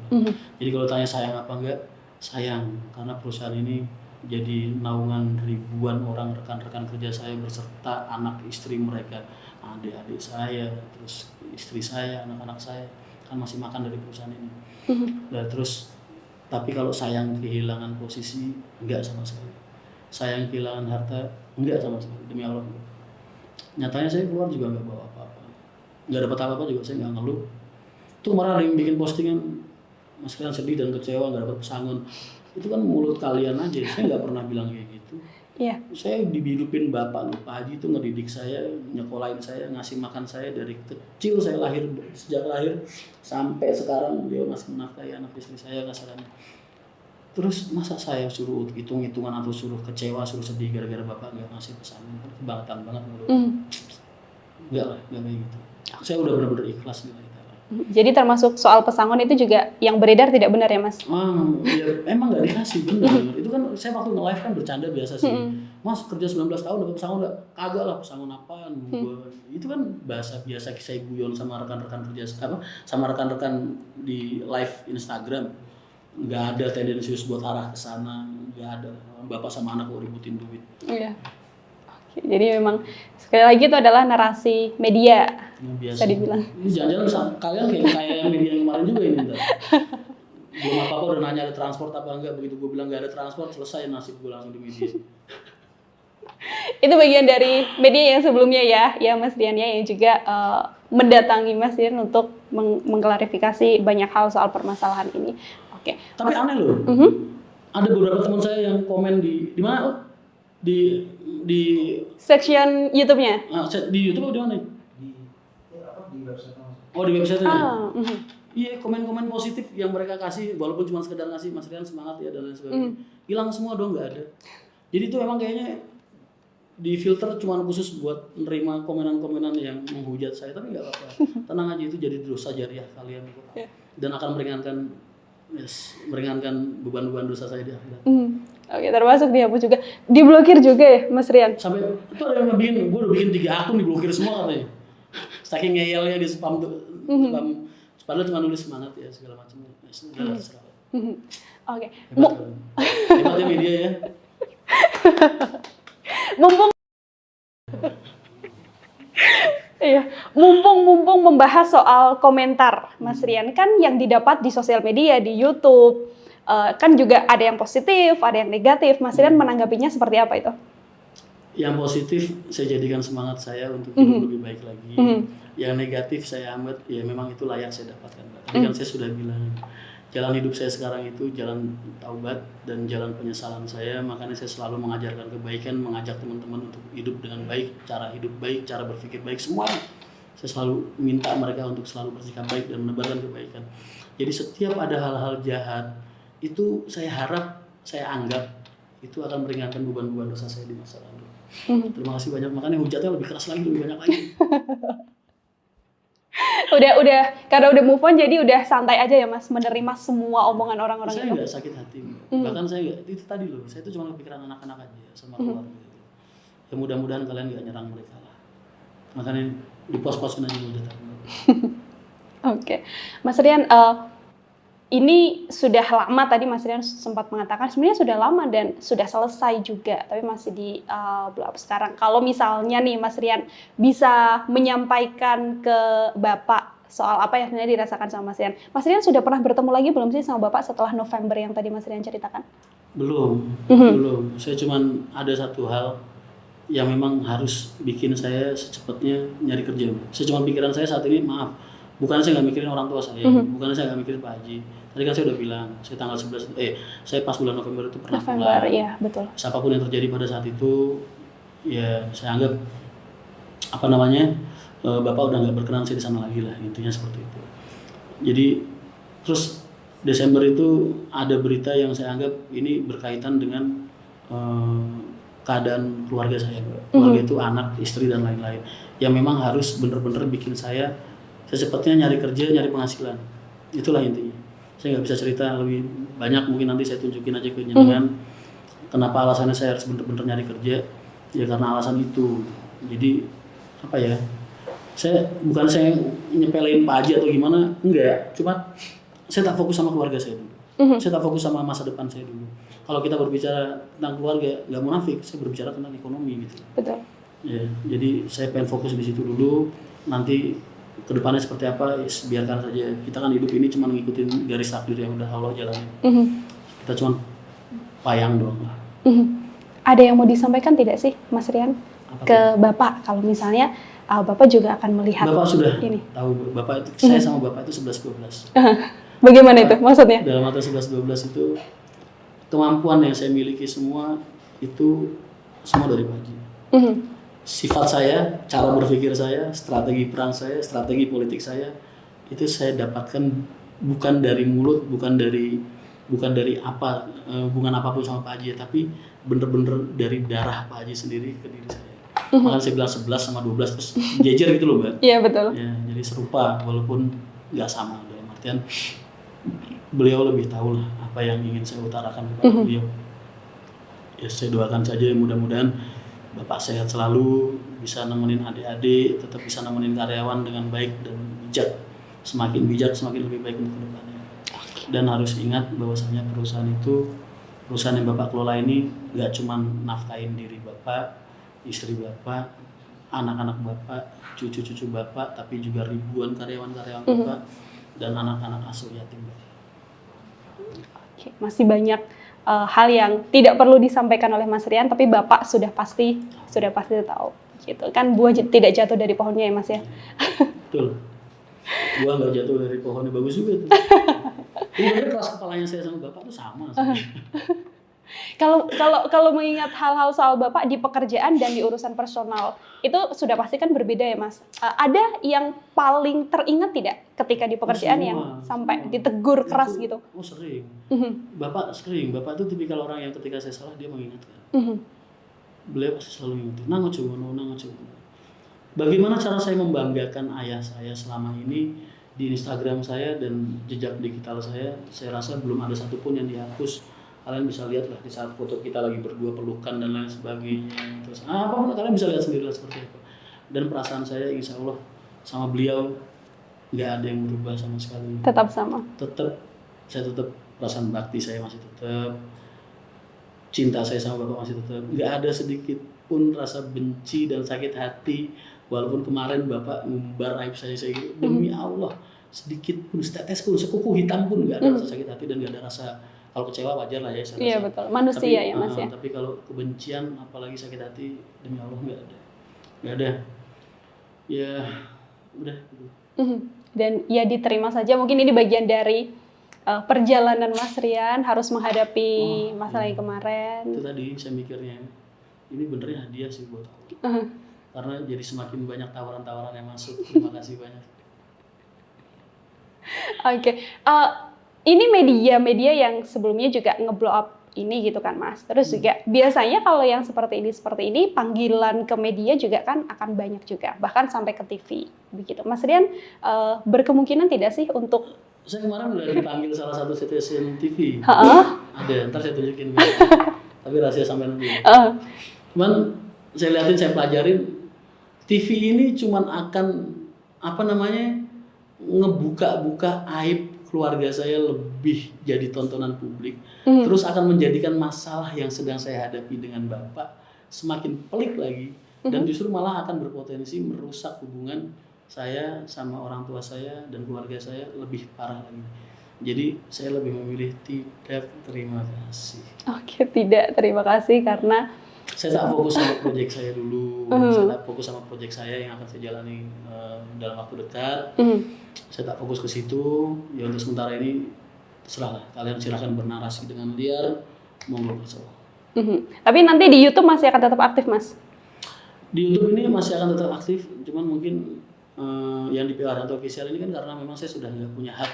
Jadi kalau tanya sayang apa enggak, sayang karena perusahaan ini jadi naungan ribuan orang, rekan-rekan kerja saya berserta anak istri mereka, adik-adik saya, terus istri saya, anak-anak saya kan masih makan dari perusahaan ini. Nah, terus tapi kalau sayang kehilangan posisi, enggak sama sekali. Sayang kehilangan harta, enggak sama sekali, demi Allah. Nyatanya saya keluar juga enggak bawa apa-apa, enggak dapat apa-apa juga, saya enggak ngeluh. Tuh kemarin ada yang bikin postingan, Mas kalian sedih dan kecewa enggak dapat pesangon. Itu kan mulut kalian aja, saya nggak pernah bilang kayak gitu. Saya dihidupin Bapak Haji itu ngedidik saya, nyekolahin saya, ngasih makan saya dari kecil, saya sejak lahir sampai sekarang beliau masih menafkahi anak istri saya kasarannya. Terus masa saya suruh hitung-hitungan atau suruh kecewa, suruh sedih gara-gara Bapak nggak ngasih pesangon, kebangetan banget menurut. Nggak kayak gitu. Saya udah benar-benar ikhlas gitu. Jadi termasuk soal pesangon itu juga yang beredar tidak benar ya Mas? Ya emang nggak dikasih, benar. Itu kan saya waktu nge-live kan bercanda biasa sih. Mas kerja 19 tahun dapat pesangon nggak? Kagak lah, pesangon apaan? Itu kan bahasa biasa saya guyon sama rekan-rekan kerja sama rekan-rekan di live Instagram. Nggak ada tendensius buat arah ke sana, nggak ada. Bapak sama anak kok ributin duit. Iya. Jadi memang sekali lagi itu adalah narasi media, bisa dibilang. Ini jangan-jangan kalian kayak yang media yang kemarin juga ini. Belum apa-apa udah nanya ada transport apa enggak, begitu gue bilang nggak ada transport, selesai nasib gue langsung di media. Itu bagian dari media yang sebelumnya ya Mas Dian ya, yang juga mendatangi Mas Dian untuk mengklarifikasi banyak hal soal permasalahan ini. Oke. Tapi aneh loh, ada beberapa teman saya yang komen di mana? Di section YouTube-nya? Di YouTube atau di mana? Di website. Oh, di website-nya. Iya, komen-komen positif yang mereka kasih, walaupun cuma sekedar ngasih Mas Rian semangat ya dan lain sebagainya. Hilang semua dong, nggak ada. Jadi itu emang kayaknya di filter cuma khusus buat menerima komenan-komenan yang menghujat saya, tapi nggak apa-apa. Tenang aja, itu jadi dosa jariah kalian dan akan meringankan beban-beban dosa saya di akhirat. Oke, termasuk dihapus juga, diblokir juga ya Mas Rian? Sampai itu ada yang gue udah bikin 3 akun diblokir semua katanya. Saking ngeyelnya di spam tuh, padahal cuma nulis semangat ya segala macam. Sudah terserah. Oke. Hebatnya media ya. Mumpung membahas soal komentar Mas Rian, kan yang didapat di sosial media, di YouTube, kan juga ada yang positif, ada yang negatif. Mas Rian menanggapinya seperti apa itu? Yang positif saya jadikan semangat saya untuk hidup lebih baik lagi. Yang negatif saya ambil ya memang itu layak saya dapatkan. Tadi kan saya sudah bilang jalan hidup saya sekarang itu jalan taubat dan jalan penyesalan saya, makanya saya selalu mengajarkan kebaikan, mengajak teman-teman untuk hidup dengan baik, cara hidup baik, cara berpikir baik, semuanya. Saya selalu minta mereka untuk selalu bersikap baik dan menebarkan kebaikan. Jadi setiap ada hal-hal jahat itu saya harap, saya anggap itu akan meringankan beban-beban dosa saya di masa lalu. Terima kasih banyak, makanya hujatnya lebih keras lagi, lebih banyak lagi. Udah karena udah move on jadi udah santai aja ya Mas menerima semua omongan orang-orang Saya itu. nggak sakit hati, bahkan saya nggak, itu tadi loh, saya itu cuma kepikiran anak-anak aja sama keluarga gitu. Ya mudah-mudahan kalian nggak nyerang mereka lah, makanya dipos-posin aja hujatan. Oke. Mas Rian, ini sudah lama tadi Mas Rian sempat mengatakan sebenarnya sudah lama dan sudah selesai juga, tapi masih di blow up sekarang. Kalau misalnya nih Mas Rian bisa menyampaikan ke Bapak soal apa yang sebenarnya dirasakan sama Mas Rian sudah pernah bertemu lagi belum sih sama Bapak setelah November yang tadi Mas Rian ceritakan? Belum. Saya cuman ada satu hal yang memang harus bikin saya secepatnya nyari kerja. Saya cuma pikiran saya saat ini, maaf, bukan saya nggak mikirin orang tua saya, bukan saya nggak mikirin Pak Haji. Tadi kan saya udah bilang, saya tanggal 11, saya pas bulan November itu pernah pulang. Iya, betul. Siapapun yang terjadi pada saat itu, ya saya anggap Bapak udah nggak berkenan saya di sana lagi lah, intinya seperti itu. Jadi terus Desember itu ada berita yang saya anggap ini berkaitan dengan keadaan keluarga saya. Keluarga itu anak, istri dan lain-lain, yang memang harus bener-bener bikin saya secepatnya nyari kerja, nyari penghasilan. Itulah intinya. Saya nggak bisa cerita lebih banyak, mungkin nanti saya tunjukin aja ke jenengan kenapa alasannya saya harus bener-bener nyari kerja. Ya karena alasan itu. Jadi saya nyepelin Pak Haji atau gimana, enggak, cuma saya tak fokus sama keluarga saya dulu. Saya tak fokus sama masa depan saya dulu. Kalau kita berbicara tentang keluarga, nggak munafik, saya berbicara tentang ekonomi gitu. Betul. Ya, jadi saya pengen fokus di situ dulu. Nanti kedepannya seperti apa, biarkan saja. Kita kan hidup ini cuma ngikutin garis takdir yang udah Allah jalanin. Kita cuma payang doang lah. Ada yang mau disampaikan tidak sih Mas Rian ke Bapak kalau misalnya Bapak juga akan melihat Bapak sudah ini? Tahu Bapak itu, saya sama Bapak itu 11-12. Bagaimana itu maksudnya? Dalam arti 11-12 itu kemampuan yang saya miliki semua itu semua dari Pak Haji. Sifat saya, cara berpikir saya, strategi perang saya, strategi politik saya itu saya dapatkan bukan dari mulut, bukan dari hubungan apapun sama Pak Haji, tapi bener-bener dari darah Pak Haji sendiri ke diri saya. Makanya saya bilang 11 sama 12 terus jejer gitu loh, Mbak. Iya, betul. Ya, jadi serupa walaupun nggak sama, dalam artian beliau lebih tahu lah apa yang ingin saya utarakan kepada beliau. Ya saya doakan saja mudah-mudahan Bapak sehat selalu, bisa nemenin adik-adik, tetap bisa nemenin karyawan dengan baik dan bijak. Semakin bijak, semakin lebih baik untuk kedepannya. Dan harus ingat bahwasanya perusahaan yang Bapak kelola ini nggak cuma nafkahin diri Bapak, istri Bapak, anak-anak Bapak, cucu-cucu Bapak, tapi juga ribuan karyawan-karyawan Bapak dan anak-anak asuh yatim Bapak. Oke, masih banyak hal yang tidak perlu disampaikan oleh Mas Rian, tapi Bapak sudah pasti tahu. Gitu kan, buah tidak jatuh dari pohonnya ya Mas ya. Betul. Buah nggak jatuh dari pohonnya, bagus juga tuh. Ini keras kepalanya saya sama Bapak tuh sama. Kalau mengingat hal-hal soal Bapak di pekerjaan dan di urusan personal, itu sudah pasti kan berbeda ya Mas. Ada yang paling teringat tidak ketika di pekerjaan yang sampai ditegur keras gitu? Oh sering. Bapak sering. Bapak itu tipikal orang yang ketika saya salah dia mengingatkan. Beliau pasti selalu ingetin. Nang coba. Bagaimana cara saya membanggakan ayah saya selama ini di Instagram saya dan jejak digital saya rasa belum ada satupun yang dihapus. Kalian bisa lihat lah di saat foto kita lagi berdua pelukan dan lain sebagainya. Terus apapun kalian bisa lihat sendiri lah seperti apa. Dan perasaan saya insya Allah sama beliau nggak ada yang berubah sama sekali. Tetap sama. Saya tetap perasaan bakti saya masih tetap, cinta saya sama Bapak masih tetap. Nggak ada sedikit pun rasa benci dan sakit hati. Walaupun kemarin Bapak ngumbar aib saya gitu, demi Allah sedikit pun, setetes pun, sekuku hitam pun nggak ada rasa sakit hati dan nggak ada rasa Kalau kecewa wajar lah ya saya Iya rasa. betul, manusia ya Mas ya. Tapi kalau kebencian apalagi sakit hati demi Allah nggak ada. Ya udah. Dan ya diterima saja, mungkin ini bagian dari perjalanan Mas Rian harus menghadapi masalah yang kemarin. Itu tadi saya mikirnya ini benernya hadiah sih buat aku. Karena jadi semakin banyak tawaran-tawaran yang masuk. Terima kasih banyak. Oke. Ini media-media yang sebelumnya juga nge-blow up ini gitu kan Mas. Terus juga biasanya kalau yang seperti ini panggilan ke media juga kan akan banyak juga, bahkan sampai ke TV begitu. Mas Rian berkemungkinan tidak sih untuk Saya kemarin udah dipanggil salah satu stasiun TV. Ada, ntar saya tunjukin. Tapi rahasia sampai nanti. Cuman saya liatin, saya pelajarin, TV ini cuman akan ngebuka-buka aib keluarga saya lebih jadi tontonan publik. Terus akan menjadikan masalah yang sedang saya hadapi dengan Bapak semakin pelik lagi. Dan justru malah akan berpotensi merusak hubungan saya sama orang tua saya dan keluarga saya lebih parah lagi. Jadi saya lebih memilih tidak terima kasih. Oke, tidak terima kasih karena saya tak fokus sama proyek saya dulu. Saya tak fokus sama proyek saya yang akan saya jalani dalam waktu dekat. Saya tak fokus ke situ. Ya untuk sementara ini terserahlah. Kalian silahkan bernarasi dengan liar. Monggo bersalah. Tapi nanti di YouTube masih akan tetap aktif Mas? Di YouTube ini masih akan tetap aktif. Cuman mungkin yang di PO Haryanto Official ini kan karena memang saya sudah nggak punya hak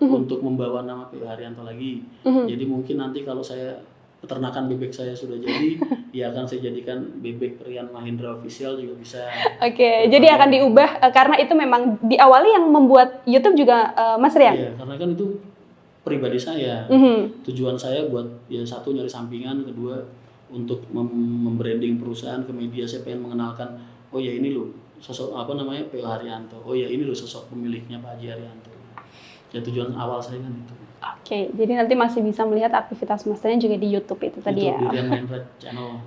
untuk membawa nama PO Haryanto lagi. Jadi mungkin nanti kalau saya peternakan bebek saya sudah jadi, ya akan saya jadikan bebek Rian Mahendra Official juga bisa. Oke, jadi akan diubah karena itu memang diawali yang membuat YouTube juga Mas Rian? Iya, karena kan itu pribadi saya. Tujuan saya buat ya satu nyari sampingan, kedua untuk membranding perusahaan ke media. Saya pengen mengenalkan, oh ya ini loh sosok PO Haryanto. Oh ya ini loh sosok pemiliknya Pak Haji Haryanto. Ya tujuan awal saya kan itu. Oke, jadi nanti masih bisa melihat aktivitas Mas Rian juga di YouTube itu tadi ya. Di Rian Mahendra Channel.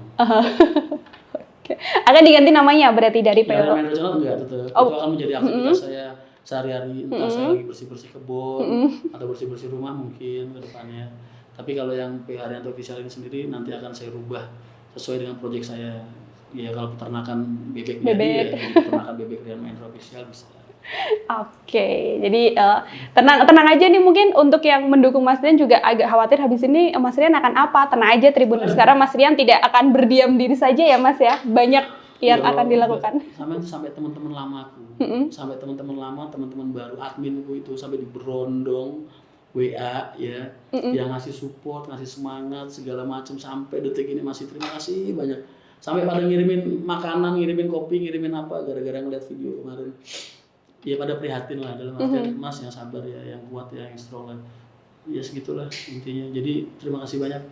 Oke. Akan diganti namanya berarti dari PO. Rian Mahendra Channel enggak tetap. Itu akan menjadi aktivitas saya sehari-hari. Entah saya lagi bersih-bersih kebun atau bersih-bersih rumah mungkin ke depannya. Tapi kalau yang PO Haryanto Official ini sendiri nanti akan saya rubah sesuai dengan proyek saya. Ya kalau peternakan bebek. Jadi ya peternakan bebek Rian Mahendra Official bisa. Oke, jadi tenang aja nih, mungkin untuk yang mendukung Mas Rian juga agak khawatir habis ini Mas Rian akan apa? Tenang aja Tribuners, sekarang Mas Rian tidak akan berdiam diri saja ya Mas ya, banyak yang akan dilakukan. Sampai teman-teman lamaku, sampai teman-teman lama, teman-teman baru, adminku itu sampai diberondong WA ya, yang ngasih support, ngasih semangat segala macam sampai detik ini masih terima kasih banyak. Sampai pada ngirimin makanan, ngirimin kopi, ngirimin apa gara-gara ngeliat video kemarin. Ya pada prihatin lah dalam artian Mas yang sabar ya, yang kuat ya, yang strong lah. Ya segitulah intinya. Jadi terima kasih banyak.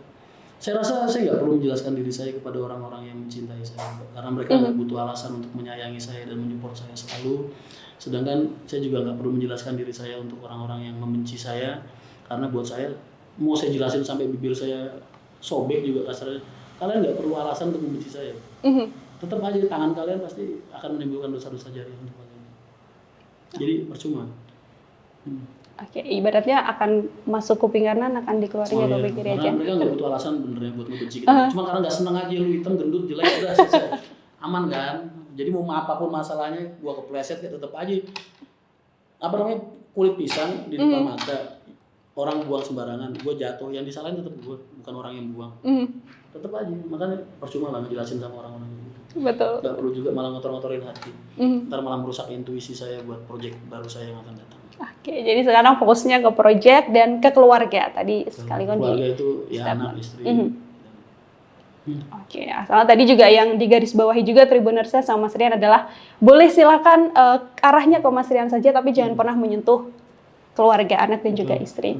Saya rasa saya nggak perlu menjelaskan diri saya kepada orang-orang yang mencintai saya, karena mereka nggak butuh alasan untuk menyayangi saya dan menyupport saya selalu. Sedangkan saya juga nggak perlu menjelaskan diri saya untuk orang-orang yang membenci saya, karena buat saya mau saya jelasin sampai bibir saya sobek juga kasarnya, kalian nggak perlu alasan untuk membenci saya. Tetap aja tangan kalian pasti akan menimbulkan dosa-dosa jari untuk kalian. Jadi percuma. Oke, ibaratnya akan masuk kuping kanan, akan dikeluarin ke kuping kiri aja. Karena mereka nggak butuh alasan benernya buat ngebenci kita. Cuma karena nggak seneng aja lu hitam, gendut, jelek, udah selesai. Aman kan? Jadi mau apapun masalahnya, gua kepleset ya tetap aja. Kulit pisang di depan mata. Orang buang sembarangan, gua jatuh, yang disalahin tetap gua, bukan orang yang buang. Tetap aja, makanya percuma lah ngejelasin sama orang-orang gitu. Betul. Gak perlu juga malah ngotor-ngotorin hati. Ntar malah merusak intuisi saya buat proyek baru saya yang akan datang. Oke, jadi sekarang fokusnya ke proyek dan ke keluarga tadi sekaligus. Keluarga itu ya anak, istri. Oke, asal tadi juga yang digarisbawahi juga Tribuners sama Mas Rian adalah boleh silakan arahnya ke Mas Rian saja, tapi jangan pernah menyentuh keluarga, anak dan juga istri.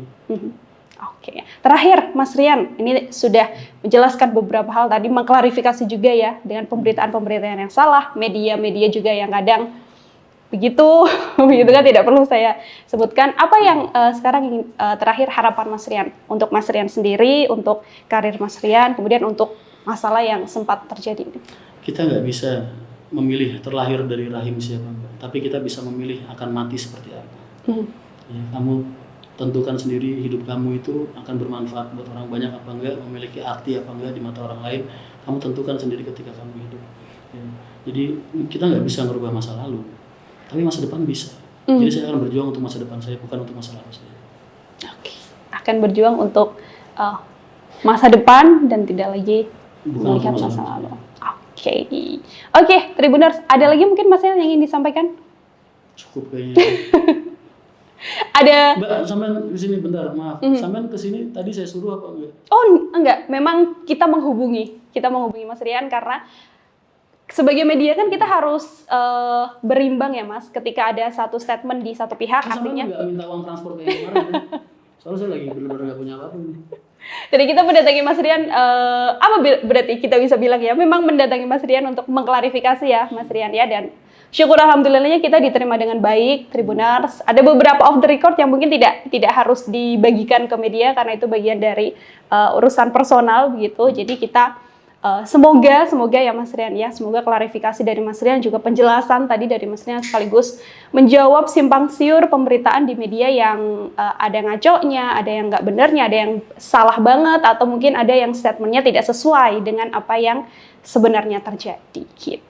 Oke, terakhir Mas Rian, ini sudah menjelaskan beberapa hal tadi, mengklarifikasi juga ya dengan pemberitaan yang salah, media-media juga yang kadang begitu kan tidak perlu saya sebutkan. Apa yang sekarang ingin terakhir harapan Mas Rian untuk Mas Rian sendiri, untuk karir Mas Rian, kemudian untuk masalah yang sempat terjadi ini? Kita nggak bisa memilih terlahir dari rahim siapa, tapi kita bisa memilih akan mati seperti apa. Ya, kamu tentukan sendiri hidup kamu itu akan bermanfaat buat orang banyak apa enggak, memiliki arti apa enggak di mata orang lain. Kamu tentukan sendiri ketika kamu hidup. Ya. Jadi kita nggak bisa merubah masa lalu, tapi masa depan bisa. Jadi saya akan berjuang untuk masa depan saya, bukan untuk masa lalu saya. Oke. Akan berjuang untuk masa depan dan tidak lagi Bukan melihat untuk masa lalu. Oke, Tribuners, ada lagi mungkin Mas yang ingin disampaikan? Cukup kayaknya. Ada. Mbak, sampean di sini bentar, maaf. Sampean ke sini tadi saya suruh apa enggak? Oh, enggak. Memang kita menghubungi Mas Rian karena sebagai media kan kita harus berimbang ya Mas. Ketika ada satu statement di satu pihak, artinya nggak minta uang transport kayak kemarin ya? Soalnya saya lagi benar-benar nggak punya apa-apa ini. jadi kita mendatangi Mas Rian, apa berarti kita bisa bilang ya, memang mendatangi Mas Rian untuk mengklarifikasi ya Mas Rian ya, dan syukur alhamdulillahnya kita diterima dengan baik, Tribuners. Ada beberapa off the record yang mungkin tidak harus dibagikan ke media karena itu bagian dari urusan personal begitu. Jadi kita semoga ya Mas Rian ya, semoga klarifikasi dari Mas Rian juga penjelasan tadi dari Mas Rian sekaligus menjawab simpang siur pemberitaan di media yang ada ngaconya, ada yang nggak benernya, ada yang salah banget, atau mungkin ada yang statementnya tidak sesuai dengan apa yang sebenarnya terjadi gitu.